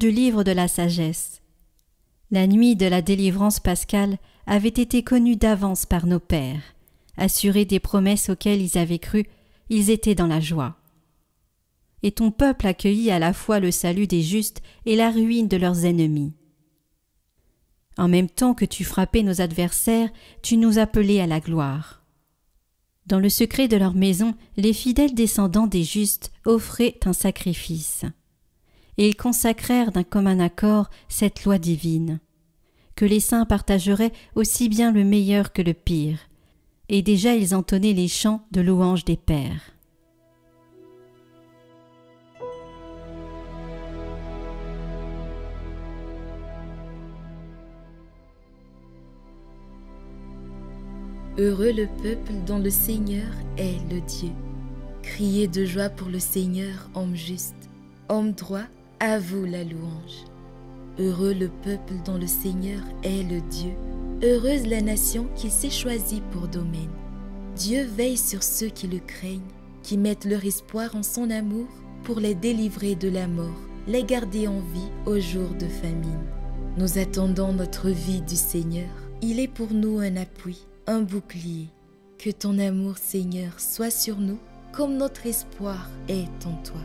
du livre de la sagesse. La nuit de la délivrance pascale avait été connue d'avance par nos pères. Assurés des promesses auxquelles ils avaient cru, ils étaient dans la joie. Et ton peuple accueillit à la fois le salut des justes et la ruine de leurs ennemis. En même temps que tu frappais nos adversaires, tu nous appelais à la gloire. Dans le secret de leur maison, les fidèles descendants des justes offraient un sacrifice. Et ils consacrèrent d'un commun accord cette loi divine, que les saints partageraient aussi bien le meilleur que le pire, et déjà ils entonnaient les chants de louange des pères. Heureux le peuple dont le Seigneur est le Dieu. Criez de joie pour le Seigneur, homme juste, homme droit, à vous la louange. Heureux le peuple dont le Seigneur est le Dieu. Heureuse la nation qu'il s'est choisie pour domaine. Dieu veille sur ceux qui le craignent, qui mettent leur espoir en son amour pour les délivrer de la mort, les garder en vie au jour de famine. Nous attendons notre vie du Seigneur. Il est pour nous un appui, un bouclier. Que ton amour, Seigneur, soit sur nous, comme notre espoir est en toi.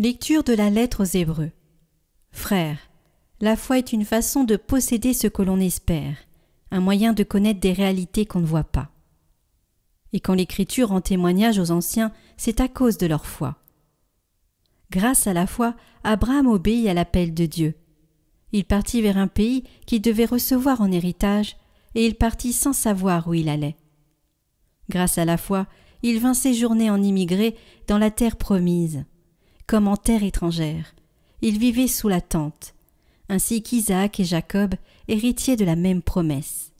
Lecture de la lettre aux Hébreux. Frères, la foi est une façon de posséder ce que l'on espère, un moyen de connaître des réalités qu'on ne voit pas. Et quand l'Écriture rend témoignage aux anciens, c'est à cause de leur foi. Grâce à la foi, Abraham obéit à l'appel de Dieu. Il partit vers un pays qu'il devait recevoir en héritage, et il partit sans savoir où il allait. Grâce à la foi, il vint séjourner en immigré dans la terre promise. Comme en terre étrangère, il vivait sous la tente, ainsi qu'Isaac et Jacob, héritiers de la même promesse.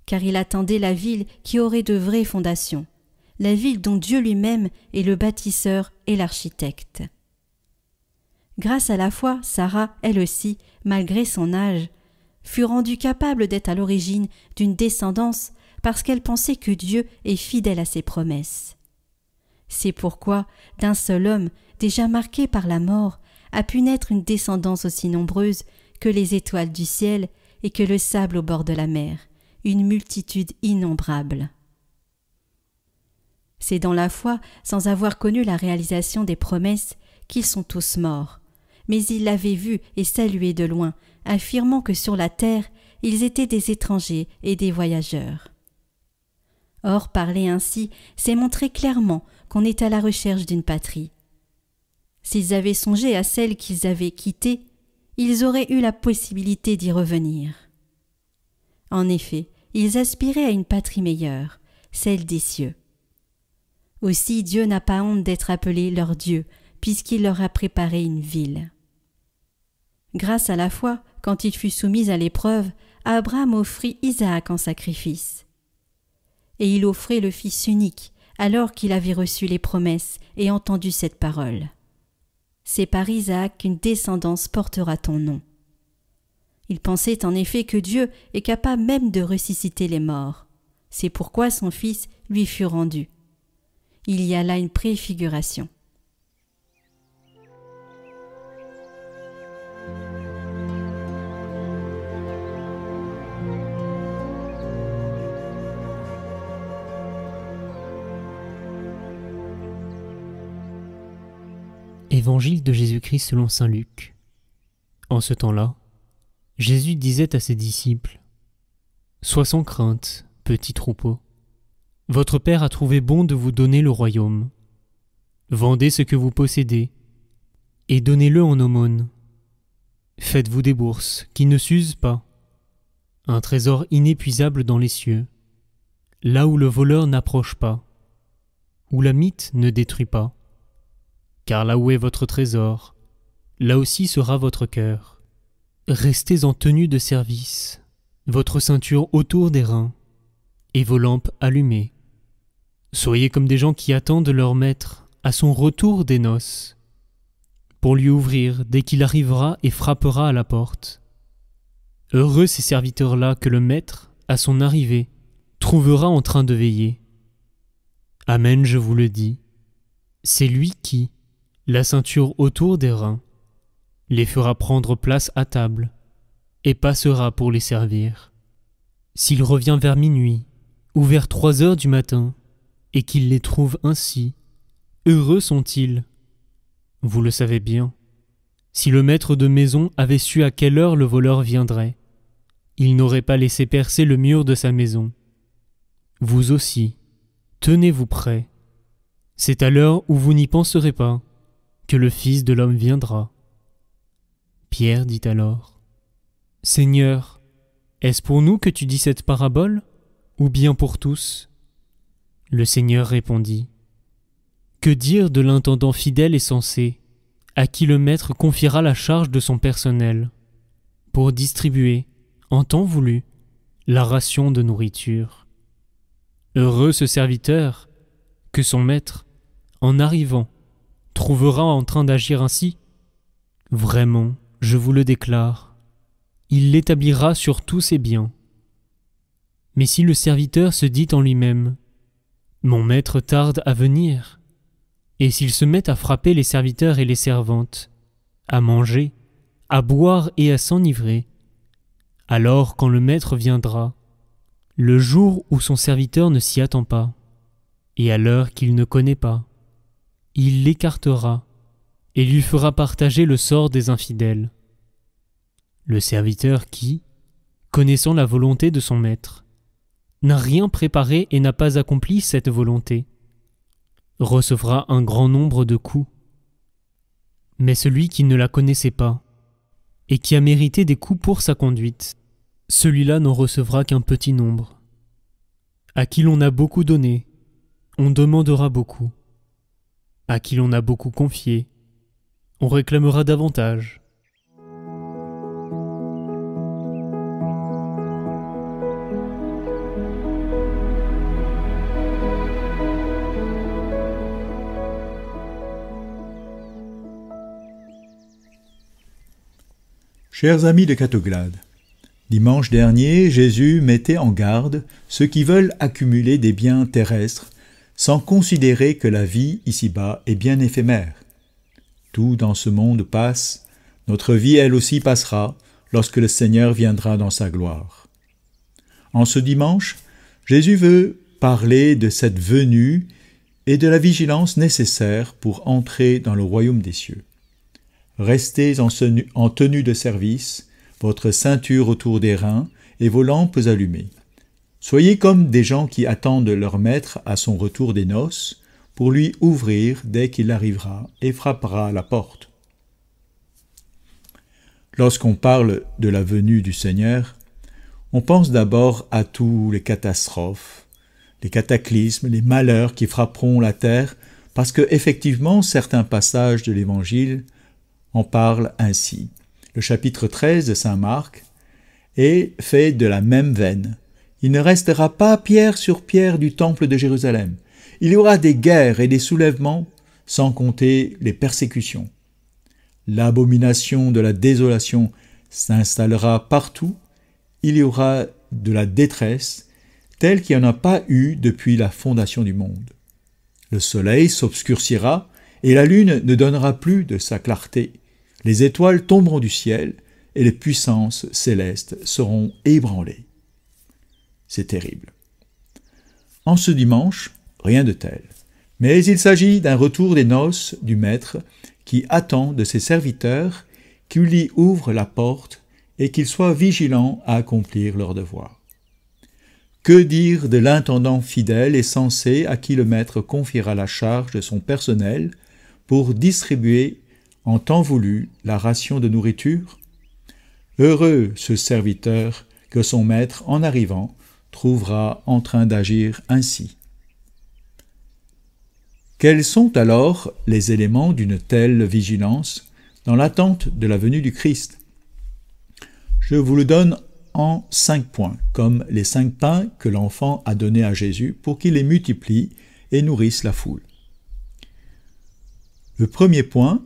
Car il attendait la ville qui aurait de vraies fondations, la ville dont Dieu lui-même est le bâtisseur et l'architecte. Grâce à la foi, Sarah, elle aussi, malgré son âge, fut rendue capable d'être à l'origine d'une descendance parce qu'elle pensait que Dieu est fidèle à ses promesses. C'est pourquoi, d'un seul homme, déjà marqué par la mort, a pu naître une descendance aussi nombreuse que les étoiles du ciel et que le sable au bord de la mer, une multitude innombrable. C'est dans la foi, sans avoir connu la réalisation des promesses, qu'ils sont tous morts. Mais ils l'avaient vu et salué de loin, affirmant que sur la terre, ils étaient des étrangers et des voyageurs. Or, parler ainsi, c'est montrer clairement qu'on est à la recherche d'une patrie. S'ils avaient songé à celle qu'ils avaient quittée, ils auraient eu la possibilité d'y revenir. En effet, ils aspiraient à une patrie meilleure, celle des cieux. Aussi Dieu n'a pas honte d'être appelé leur Dieu, puisqu'il leur a préparé une ville. Grâce à la foi, quand il fut soumis à l'épreuve, Abraham offrit Isaac en sacrifice. Et il offrait le fils unique, alors qu'il avait reçu les promesses et entendu cette parole. C'est par Isaac qu'une descendance portera ton nom. Il pensait en effet que Dieu est capable même de ressusciter les morts. C'est pourquoi son fils lui fut rendu. Il y a là une préfiguration. Évangile de Jésus-Christ selon saint Luc. En ce temps-là, Jésus disait à ses disciples : « Sois sans crainte, petit troupeau. Votre Père a trouvé bon de vous donner le royaume. Vendez ce que vous possédez et donnez-le en aumône. Faites-vous des bourses qui ne s'usent pas, un trésor inépuisable dans les cieux, là où le voleur n'approche pas, où la mythe ne détruit pas. Car là où est votre trésor, là aussi sera votre cœur. Restez en tenue de service, votre ceinture autour des reins, et vos lampes allumées. Soyez comme des gens qui attendent leur maître à son retour des noces. pour lui ouvrir dès qu'il arrivera et frappera à la porte. Heureux ces serviteurs-là que le maître, à son arrivée, trouvera en train de veiller. Amen, je vous le dis, c'est lui qui, la ceinture autour des reins, les fera prendre place à table et passera pour les servir. S'il revient vers minuit ou vers 3 heures du matin et qu'il les trouve ainsi, heureux sont-ils. Vous le savez bien, si le maître de maison avait su à quelle heure le voleur viendrait, il n'aurait pas laissé percer le mur de sa maison. Vous aussi, tenez-vous prêts. C'est à l'heure où vous n'y penserez pas que le Fils de l'homme viendra. Pierre dit alors, « Seigneur, est-ce pour nous que tu dis cette parabole, ou bien pour tous ?» Le Seigneur répondit, « Que dire de l'intendant fidèle et sensé, à qui le maître confiera la charge de son personnel, pour distribuer, en temps voulu, la ration de nourriture. Heureux ce serviteur, que son maître, en arrivant, trouvera en train d'agir ainsi. Vraiment, je vous le déclare, il l'établira sur tous ses biens. Mais si le serviteur se dit en lui-même, « Mon maître tarde à venir », et s'il se met à frapper les serviteurs et les servantes, à manger, à boire et à s'enivrer, alors quand le maître viendra, le jour où son serviteur ne s'y attend pas, et à l'heure qu'il ne connaît pas, il l'écartera et lui fera partager le sort des infidèles. Le serviteur qui, connaissant la volonté de son maître, n'a rien préparé et n'a pas accompli cette volonté, recevra un grand nombre de coups. Mais celui qui ne la connaissait pas, et qui a mérité des coups pour sa conduite, celui-là n'en recevra qu'un petit nombre. À qui l'on a beaucoup donné, on demandera beaucoup. À qui l'on a beaucoup confié, on réclamera davantage. Chers amis de Catoglade, dimanche dernier, Jésus mettait en garde ceux qui veulent accumuler des biens terrestres sans considérer que la vie ici-bas est bien éphémère. Tout dans ce monde passe, notre vie elle aussi passera lorsque le Seigneur viendra dans sa gloire. En ce dimanche, Jésus veut parler de cette venue et de la vigilance nécessaire pour entrer dans le royaume des cieux. Restez en tenue de service, votre ceinture autour des reins et vos lampes allumées. Soyez comme des gens qui attendent leur maître à son retour des noces pour lui ouvrir dès qu'il arrivera et frappera à la porte. Lorsqu'on parle de la venue du Seigneur, on pense d'abord à tous les catastrophes, les cataclysmes, les malheurs qui frapperont la terre parce que, effectivement, certains passages de l'Évangile en parle ainsi. Le chapitre 13 de saint Marc est fait de la même veine. Il ne restera pas pierre sur pierre du temple de Jérusalem. Il y aura des guerres et des soulèvements, sans compter les persécutions. L'abomination de la désolation s'installera partout. Il y aura de la détresse, telle qu'il n'y en a pas eu depuis la fondation du monde. Le soleil s'obscurcira et la lune ne donnera plus de sa clarté. Les étoiles tomberont du ciel et les puissances célestes seront ébranlées. C'est terrible. En ce dimanche, rien de tel. Mais il s'agit d'un retour des noces du Maître qui attend de ses serviteurs qu'ils lui ouvrent la porte et qu'ils soient vigilants à accomplir leur devoir. Que dire de l'intendant fidèle et sensé à qui le Maître confiera la charge de son personnel pour distribuer en temps voulu la ration de nourriture? Heureux ce serviteur que son maître, en arrivant, trouvera en train d'agir ainsi. Quels sont alors les éléments d'une telle vigilance dans l'attente de la venue du Christ? Je vous le donne en 5 points, comme les 5 pains que l'enfant a donnés à Jésus pour qu'il les multiplie et nourrisse la foule. Le premier point,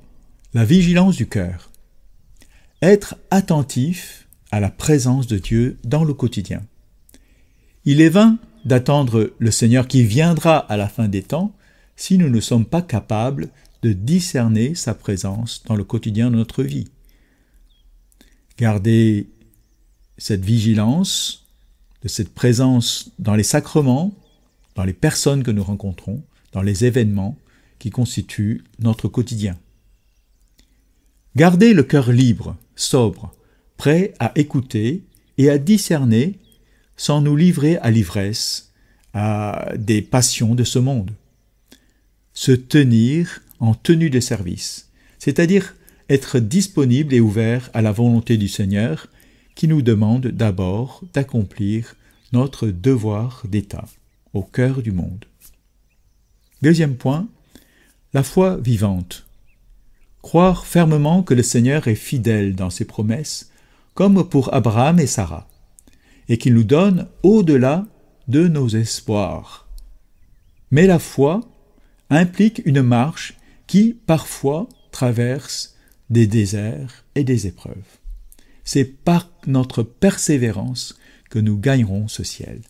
La vigilance du cœur. Être attentif à la présence de Dieu dans le quotidien. Il est vain d'attendre le Seigneur qui viendra à la fin des temps si nous ne sommes pas capables de discerner sa présence dans le quotidien de notre vie. Garder cette vigilance, de cette présence dans les sacrements, dans les personnes que nous rencontrons, dans les événements qui constituent notre quotidien. Garder le cœur libre, sobre, prêt à écouter et à discerner sans nous livrer à l'ivresse, à des passions de ce monde. Se tenir en tenue de service, c'est-à-dire être disponible et ouvert à la volonté du Seigneur qui nous demande d'abord d'accomplir notre devoir d'État au cœur du monde. Deuxième point, la foi vivante. Croire fermement que le Seigneur est fidèle dans ses promesses, comme pour Abraham et Sarah, et qu'il nous donne au-delà de nos espoirs. Mais la foi implique une marche qui, parfois, traverse des déserts et des épreuves. C'est par notre persévérance que nous gagnerons ce ciel.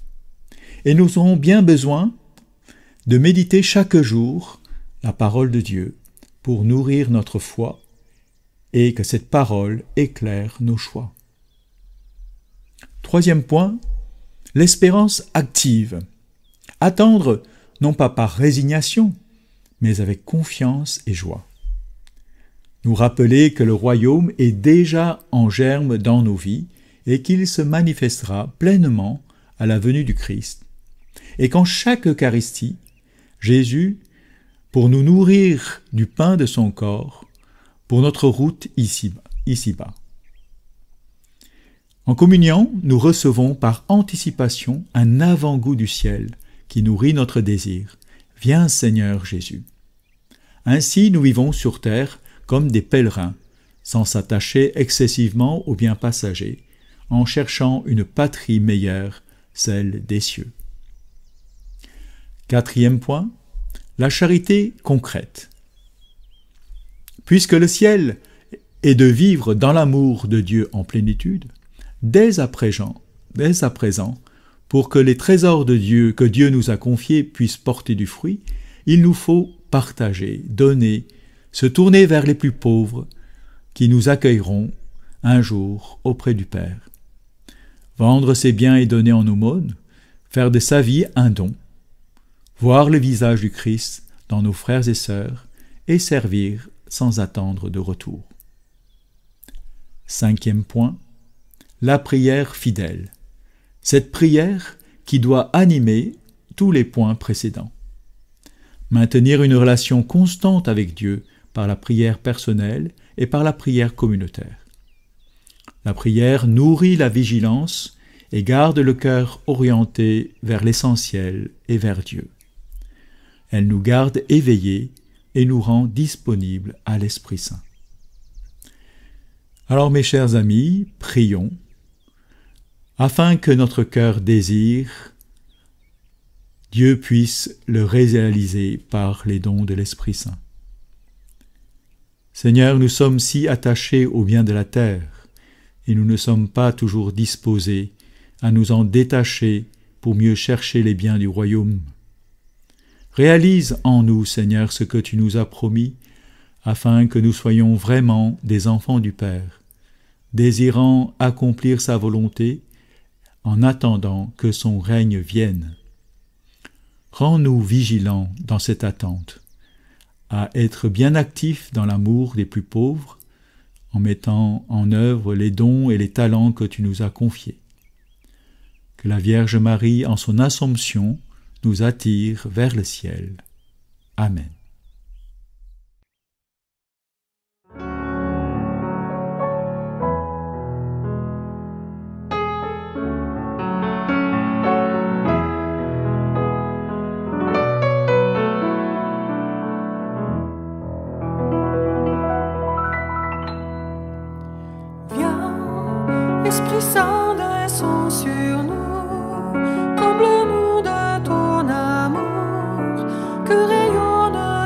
Et nous aurons bien besoin de méditer chaque jour la parole de Dieu pour nourrir notre foi et que cette parole éclaire nos choix. Troisième point, l'espérance active. Attendre non pas par résignation, mais avec confiance et joie. Nous rappeler que le royaume est déjà en germe dans nos vies et qu'il se manifestera pleinement à la venue du Christ. Et qu'en chaque Eucharistie, Jésus, pour nous nourrir du pain de son corps, pour notre route ici-bas. En communion, nous recevons par anticipation un avant-goût du ciel qui nourrit notre désir. Viens Seigneur Jésus. Ainsi nous vivons sur terre comme des pèlerins, sans s'attacher excessivement aux biens passagers, en cherchant une patrie meilleure, celle des cieux. Quatrième point, la charité concrète. Puisque le ciel est de vivre dans l'amour de Dieu en plénitude, dès à présent, pour que les trésors de Dieu que Dieu nous a confiés puissent porter du fruit, il nous faut partager, donner, se tourner vers les plus pauvres qui nous accueilleront un jour auprès du Père. Vendre ses biens et donner en aumône, faire de sa vie un don, voir le visage du Christ dans nos frères et sœurs et servir sans attendre de retour. Cinquième point, la prière fidèle. Cette prière qui doit animer tous les points précédents. Maintenir une relation constante avec Dieu par la prière personnelle et par la prière communautaire. La prière nourrit la vigilance et garde le cœur orienté vers l'essentiel et vers Dieu. Elle nous garde éveillés et nous rend disponibles à l'Esprit Saint. Alors mes chers amis, prions, afin que notre cœur désire, Dieu puisse le réaliser par les dons de l'Esprit Saint. Seigneur, nous sommes si attachés aux biens de la terre, et nous ne sommes pas toujours disposés à nous en détacher pour mieux chercher les biens du royaume. Réalise en nous, Seigneur, ce que tu nous as promis, afin que nous soyons vraiment des enfants du Père, désirant accomplir sa volonté en attendant que son règne vienne. Rends-nous vigilants dans cette attente, à être bien actifs dans l'amour des plus pauvres, en mettant en œuvre les dons et les talents que tu nous as confiés. Que la Vierge Marie, en son Assomption, nous attire vers le ciel. Amen. Esprit Saint, descends sur nous, comble-nous de ton amour, que rayonne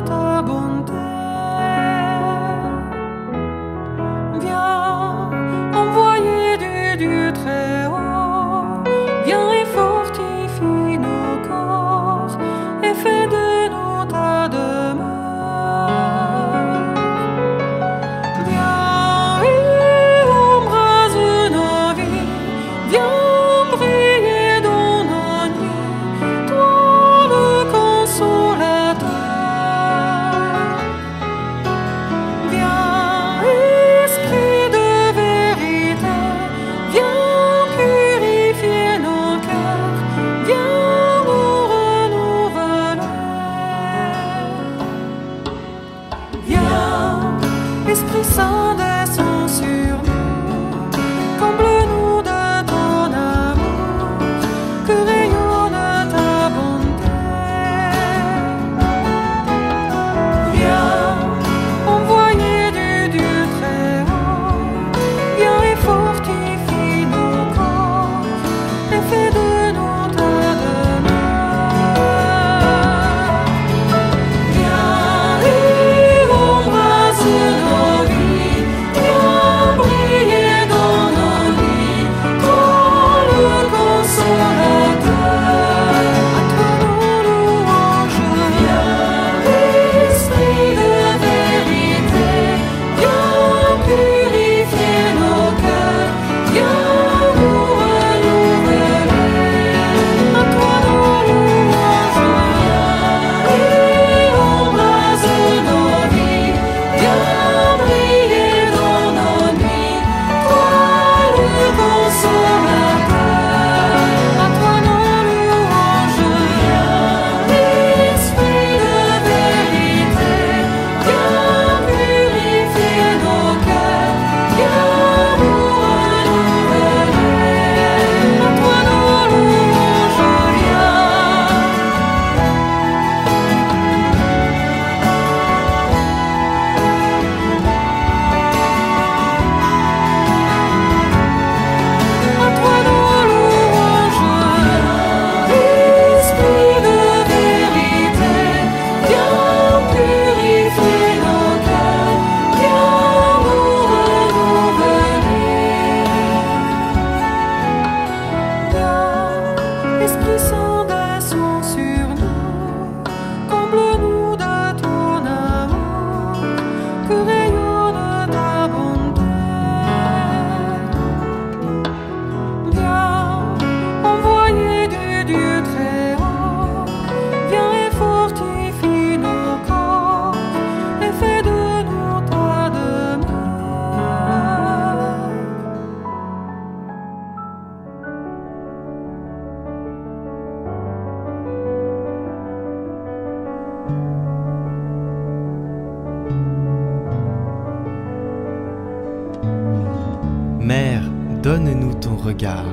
Mère, donne-nous ton regard.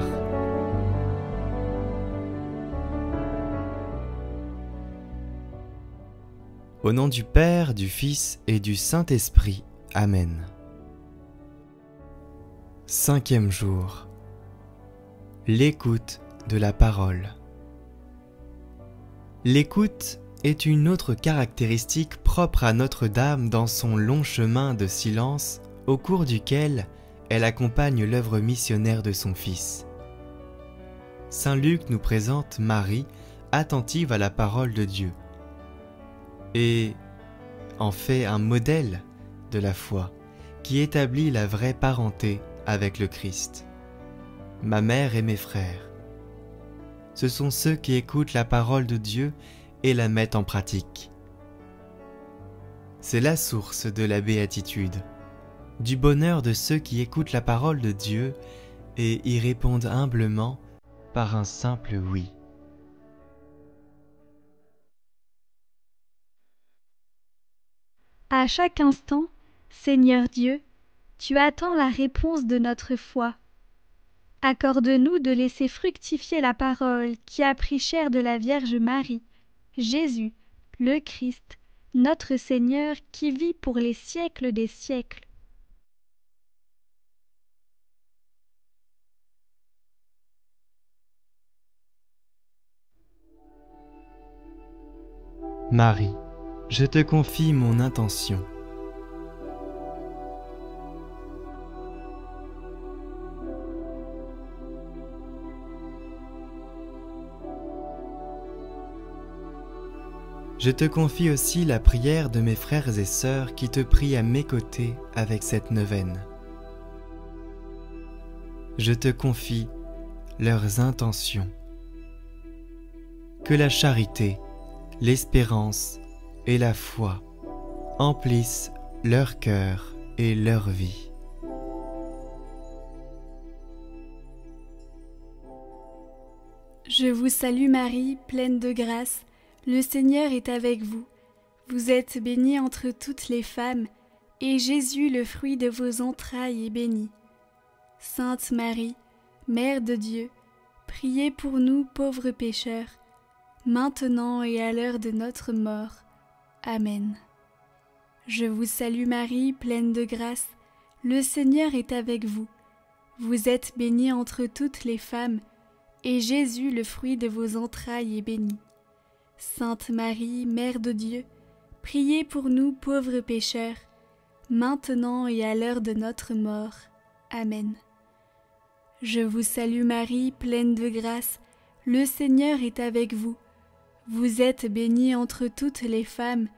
Au nom du Père, du Fils et du Saint-Esprit. Amen. 5e jour. L'écoute de la parole. L'écoute est une autre caractéristique propre à Notre-Dame dans son long chemin de silence au cours duquel elle accompagne l'œuvre missionnaire de son Fils. Saint Luc nous présente Marie attentive à la parole de Dieu et en fait un modèle de la foi qui établit la vraie parenté avec le Christ. Ma mère et mes frères, ce sont ceux qui écoutent la parole de Dieu et la mettent en pratique. C'est la source de la béatitude, du bonheur de ceux qui écoutent la parole de Dieu et y répondent humblement par un simple oui. À chaque instant, Seigneur Dieu, tu attends la réponse de notre foi. Accorde-nous de laisser fructifier la parole qui a pris chair de la Vierge Marie, Jésus, le Christ, notre Seigneur qui vit pour les siècles des siècles. Marie, je te confie mon intention. Je te confie aussi la prière de mes frères et sœurs qui te prient à mes côtés avec cette neuvaine. Je te confie leurs intentions. Que la charité, l'espérance et la foi emplissent leur cœur et leur vie. Je vous salue Marie, pleine de grâce, le Seigneur est avec vous. Vous êtes bénie entre toutes les femmes, et Jésus, le fruit de vos entrailles, est béni. Sainte Marie, Mère de Dieu, priez pour nous pauvres pécheurs, maintenant et à l'heure de notre mort. Amen. Je vous salue Marie, pleine de grâce, le Seigneur est avec vous. Vous êtes bénie entre toutes les femmes, et Jésus, le fruit de vos entrailles, est béni. Sainte Marie, Mère de Dieu, priez pour nous pauvres pécheurs, maintenant et à l'heure de notre mort. Amen. Je vous salue Marie, pleine de grâce, le Seigneur est avec vous. Vous êtes bénie entre toutes les femmes,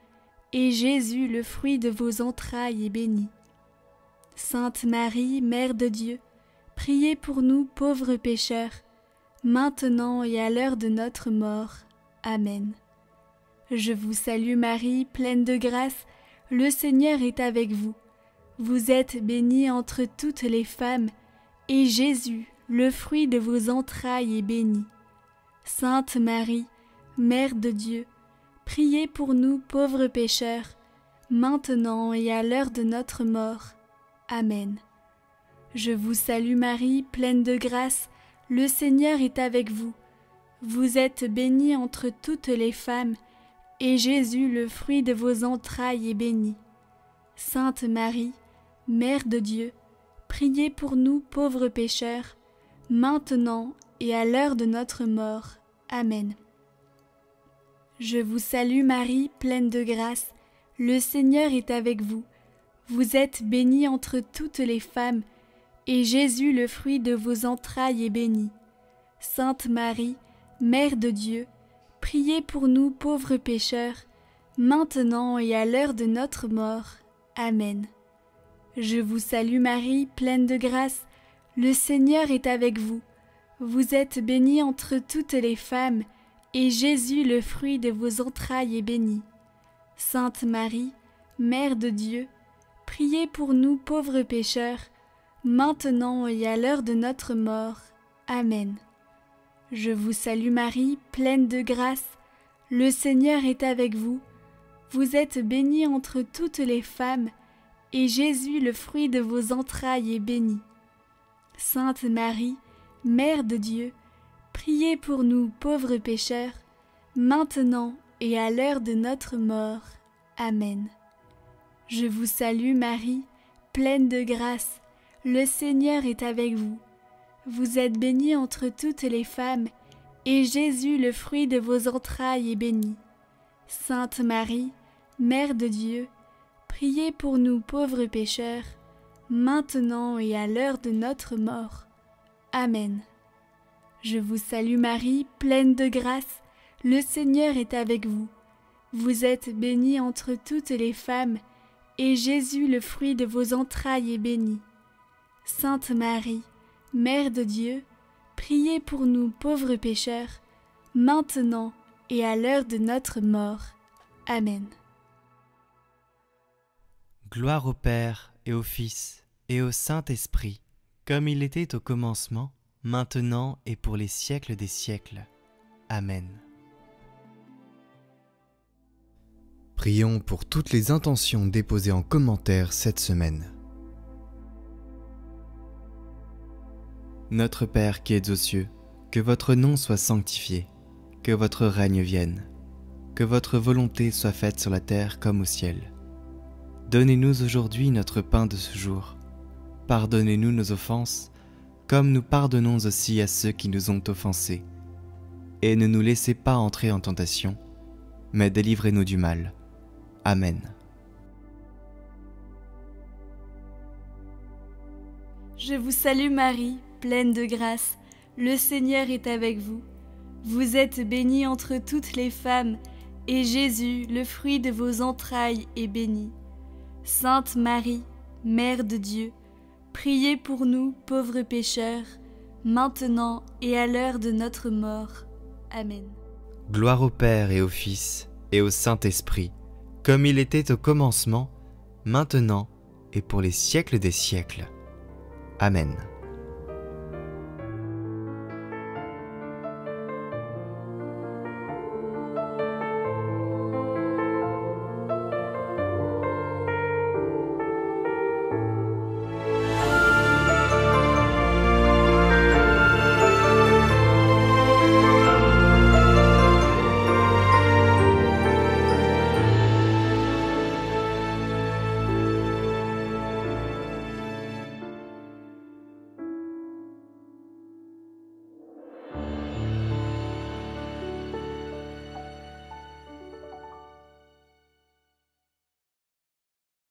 et Jésus, le fruit de vos entrailles, est béni. Sainte Marie, Mère de Dieu, priez pour nous pauvres pécheurs, maintenant et à l'heure de notre mort. Amen. Je vous salue Marie, pleine de grâce, le Seigneur est avec vous. Vous êtes bénie entre toutes les femmes, et Jésus, le fruit de vos entrailles, est béni. Sainte Marie, Mère de Dieu, priez pour nous pauvres pécheurs, maintenant et à l'heure de notre mort. Amen. Je vous salue Marie, pleine de grâce, le Seigneur est avec vous. Vous êtes bénie entre toutes les femmes, et Jésus, le fruit de vos entrailles, est béni. Sainte Marie, Mère de Dieu, priez pour nous pauvres pécheurs, maintenant et à l'heure de notre mort. Amen. Je vous salue Marie, pleine de grâce, le Seigneur est avec vous. Vous êtes bénie entre toutes les femmes, et Jésus, le fruit de vos entrailles, est béni. Sainte Marie, Mère de Dieu, priez pour nous pauvres pécheurs, maintenant et à l'heure de notre mort. Amen. Je vous salue Marie, pleine de grâce, le Seigneur est avec vous. Vous êtes bénie entre toutes les femmes, et Jésus, le fruit de vos entrailles, est béni. Sainte Marie, Mère de Dieu, priez pour nous pauvres pécheurs, maintenant et à l'heure de notre mort. Amen. Je vous salue Marie, pleine de grâce, le Seigneur est avec vous. Vous êtes bénie entre toutes les femmes, et Jésus, le fruit de vos entrailles, est béni. Sainte Marie, Mère de Dieu, priez pour nous pauvres pécheurs, maintenant et à l'heure de notre mort. Amen. Je vous salue Marie, pleine de grâce, le Seigneur est avec vous. Vous êtes bénie entre toutes les femmes, et Jésus, le fruit de vos entrailles, est béni. Sainte Marie, Mère de Dieu, priez pour nous pauvres pécheurs, maintenant et à l'heure de notre mort. Amen. Je vous salue Marie, pleine de grâce, le Seigneur est avec vous. Vous êtes bénie entre toutes les femmes, et Jésus, le fruit de vos entrailles, est béni. Sainte Marie, Mère de Dieu, priez pour nous pauvres pécheurs, maintenant et à l'heure de notre mort. Amen. Gloire au Père et au Fils et au Saint-Esprit, comme il était au commencement, maintenant et pour les siècles des siècles. Amen. Prions pour toutes les intentions déposées en commentaire cette semaine. Notre Père qui es aux cieux, que votre nom soit sanctifié, que votre règne vienne, que votre volonté soit faite sur la terre comme au ciel. Donnez-nous aujourd'hui notre pain de ce jour. Pardonnez-nous nos offenses, comme nous pardonnons aussi à ceux qui nous ont offensés. Et ne nous laissez pas entrer en tentation, mais délivrez-nous du mal. Amen. Je vous salue Marie, pleine de grâce, le Seigneur est avec vous. Vous êtes bénie entre toutes les femmes, et Jésus, le fruit de vos entrailles, est béni. Sainte Marie, Mère de Dieu, priez pour nous pauvres pécheurs, maintenant et à l'heure de notre mort. Amen. Gloire au Père et au Fils et au Saint-Esprit, comme il était au commencement, maintenant et pour les siècles des siècles. Amen.